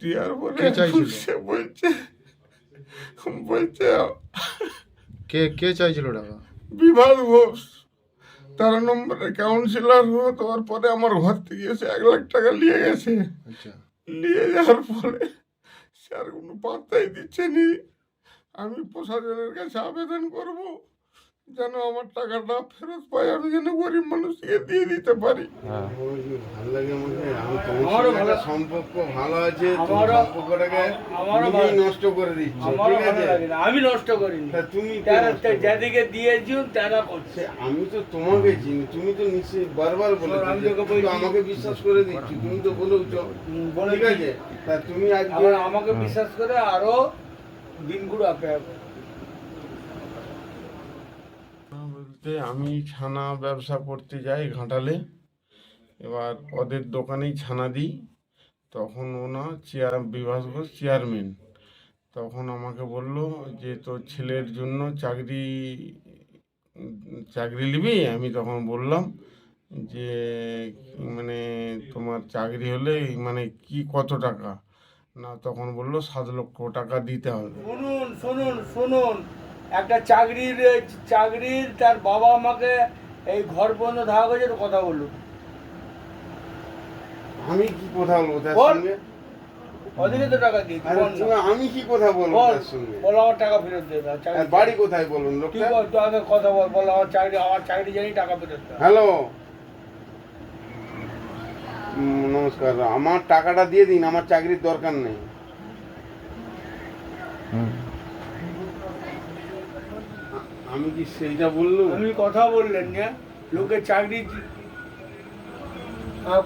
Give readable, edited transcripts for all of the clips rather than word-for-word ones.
দেওয়ার পরে কে চাইছিল? সে বলছে বলছে কে চাইছিল টাকা? বিভাস ঘোষ 13 নম্বরের কাউন্সিলর হওয়ার পরে আমার ঘর থেকে এসে 1 লাখ টাকা নিয়ে গেছে। আচ্ছা, নিয়ে যাওয়ার পরে স্যার কোনো পাত্তাই দিচ্ছে নি। আমি প্রশাসনের কাছে আবেদন করব যেন আমার টাকাটা ফেরত পাই, আমি যেন গরিব মানুষকে দিয়ে দিতে পারি। ভালো লাগে আমাকে, আমি তোমার সাথে একটা সম্পর্ক ভালো আছে, তুমি সম্পর্কটাকে নিজেই নষ্ট করে দিচ্ছ। ঠিক আছে, আমি নষ্ট করিনি, তা তুমি যাদেরকে দিয়েছি তারা করছে। আমি তো তোমাকে চিনি, তুমি তো নিশ্চয়ই বারবার বলেছো, আমি যে তোকে তুমি তো বলছি। আমাকে বিশ্বাস করে দিচ্ছ, তুমি তো বলেওছ। ঠিক আছে, তা তুমি আজকে আবার আমাকে বিশ্বাস করে আরো দিনগুলো অপেক্ষা করো। বলতে আমি ছানা ব্যবসা করতে যাই ঘাটালে, এবার ওদের দোকানেই ছানা দিই। তখন ওনা বিভাস ঘোষ চেয়ারম্যান, তখন আমাকে বলল যে তোর ছেলের জন্য চাকরি নিবি। আমি তখন বললাম যে মানে তোমার চাকরি হলে মানে কি কত টাকা, না তখন বললো 7 লক্ষ টাকা দিতে হবে। শুনুন শুনুন শুনুন, একটা চাকরির তার বাবা আমাকে এই ঘর পর্যন্ত ধারা করেছে, তো কথা বলুন। আমি কি কথা বলবো তার বল। সঙ্গে? ওদিকে তো টাকা দিয়েছি, আরে বল না। আমি কি কথা বলবো বল, তার সঙ্গে? বল আমার টাকা ফেরত দিয়ে দাও। আর বাড়ি কোথায় বলুন তুই লোকটা? বল, তুই আগে কথা বল, বল আমার চাকরি জানি, টাকা ফেরত দাও। হ্যালো, নমস্কার, আমার টাকাটা দিয়ে দিন, আমার চাকরির দরকার নেই। আমি কি সেইটা বললুম? আমি কথা বললেন না, লোকের চাকরি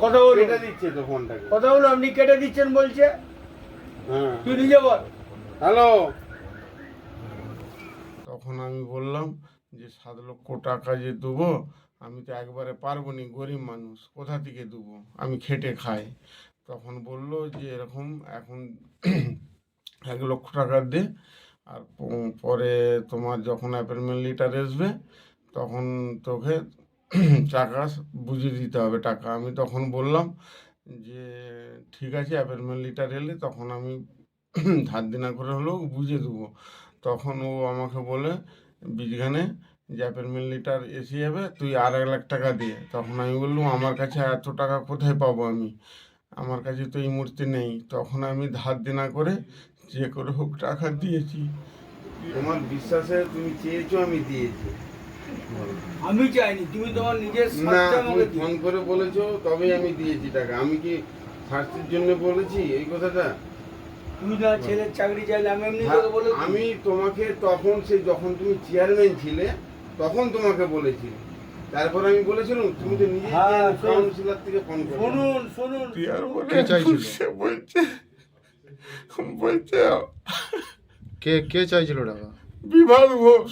কথা বলুন, কেটে দিচ্ছে তো ফোনটাকে। কথা বলুন, আপনি কেটে দিচ্ছেন বলছে। হ্যাঁ, তুই নিজে বল। হ্যালো। তখন আমি বললাম যে 7 লক্ষ টাকা যে দেবো, আমি তো একবারে পারবো নি, গরিব মানুষ কোথা থেকে দেবো, আমি খেটে খাই। তখন বলল যে এরকম এখন 1 লক্ষ টাকা দে, আর পরে তোমার যখন অ্যাপয়েন্টমেন্ট লেটার আসবে তখন তোকে টাকা বুঝিয়ে দিতে হবে টাকা। আমি তখন বললাম যে ঠিক আছে, অ্যাপয়েন্টমেন্ট লেটার এলে তখন আমি ধার দেনা করে হলেও বুঝিয়ে দেবো। তখন ও আমাকে বলে বীজগানে যে অ্যাপয়েন্টমেন্ট লেটার এসে যাবে, তুই আর 1 লাখ টাকা দিয়ে। তখন আমি বললাম আমার কাছে এত টাকা কোথায় পাবো, আমার কাছে তো এই মুহূর্তে নেই। তখন আমি ধার দেনা করে যে করে হোক টাকা দিয়েছি। তোমার বিশ্বাসে তুমি চেয়েছো, আমি দিয়েছি। আমি চাইনি, তুমি তোমার নিজের না, স্বার্থে তুমি আমাকে ফোন দিয়েছো। করে বলেছো তবেই আমি দিয়েছি টাকা। আমি কি স্বার্থের জন্য বলেছি এই কথাটা? তুমি না ছেলের চাকরি চাইলে আমি এমনি হ্যাঁ, তোকে বলে দিই। আমি তোমাকে তখন যখন তুমি চেয়ারম্যান ছিলে তখন তোমাকে বলেছি। তারপর আমি বলেছিলাম, তুমি তো নিজে হ্যাঁ, কাউন্সিলর থেকে ফোন করো। শুনুন শুনুন দেওয়ার শুনুন। পরে কে চাইছিল? সে বলছে বলছে কে চাইছিল টাকা? বিভাস ঘোষ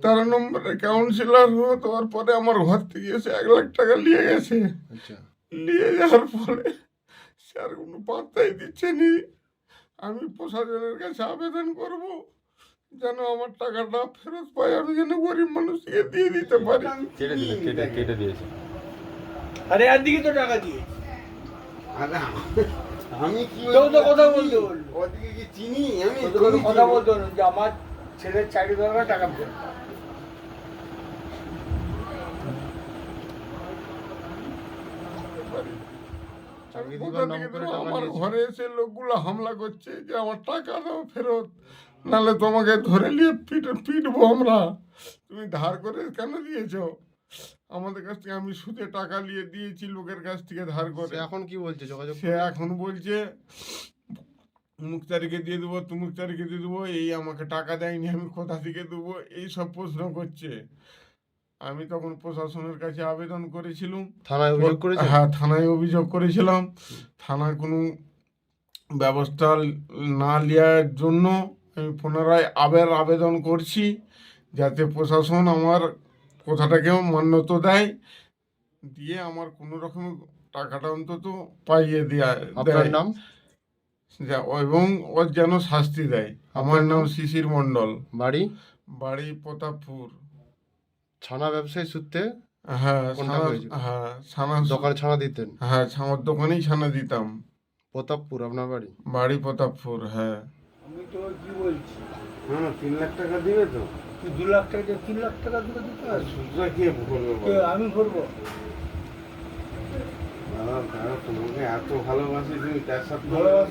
13 নম্বরের কাউন্সিলর হওয়ার পরে আমার ঘর থেকে এসে 1 লাখ টাকা নিয়ে গেছে। আচ্ছা, নিয়ে যাওয়ার পরে স্যার কোনো পাত্তাই দিচ্ছে নি। আমি প্রশাসনের কাছে আবেদন করব যেন আমার টাকাটা ফেরত পাই, আমি যেন গরিব মানুষকে দিয়ে দিতে পারি। কেটে দিয়েছে। আরে একদিকে তো টাকা দিয়েছি, আরে, আমি কি তোকে তো কথা চিনি? বলতে বললো। ওদিকে কি চিনি আমি? তোকে তো তুমি কথা চিনো? বলতে হলো যে আমার ছেলের চাকরি দরকার, টাকা ফেরত দাও। আমি চাকরি কোথা দিবার নাম থেকে করে দেবো? টাকা আমার নিয়েছে। ঘরে এসে লোকগুলো হামলা করছে যে আমার টাকা দাও ফেরত, নাহলে তোমাকে ধরে নিয়ে পিটবো আমরা। তুমি ধার করে কেন দিয়েছো আমাদের কাছ থেকে? আমি সুদে টাকা নিয়ে দিয়েছি লোকের কাছ থেকে ধার করে। সে এখন কি বলছে? যোগাযোগ সে এখন বলছে অমুক তারিখে দিয়ে দেবো, তুমুক তারিখে দিয়ে দেবো, এই আমাকে টাকা দেয়নি, আমি কোথা থেকে দেবো, এই সব প্রশ্ন করছে। আমি তখন প্রশাসনের কাছে আবেদন করেছিলাম। থানায় অভিযোগ করেছে? হ্যাঁ, থানায় অভিযোগ করেছিলাম। থানা কোনো ব্যবস্থা না নেওয়ার জন্য আমি পুনরায় আবার আবেদন করছি, যাতে প্রশাসন আমার কথাটাকেও মান্যতা দেয়, দিয়ে আমার কোনো রকম টাকাটা অন্তত পাইয়ে আপনার দেয়, নাম? এবং ওর যেন শাস্তি দেয়। আমার নাম শিশির মণ্ডল, বাড়ি? বাড়ি প্রতাপপুর। ছানা ব্যবসায়ী সূত্রে হ্যাঁ, কন্টাক্ট হয়েছিল? হ্যাঁ ছানা, দোকানে ছানা দিতেন? হ্যাঁ ছানার দোকানেই ছানা দিতাম। প্রতাপপুর আপনার বাড়ি? বাড়ি প্রতাপপুর, হ্যাঁ। আমি তো কি বলছি, না না 3 লাখ টাকা দিবে তো? তুই 2 লাখ টাকা দিয়ে 3 লাখ টাকা দিতে আর হবে? সুদটা কে ভরবে কে, বলো? আমি ভরবো? দাদা তোমাকে এত ভালোবাসি, তুমি তার সাথে ভালোবাসি।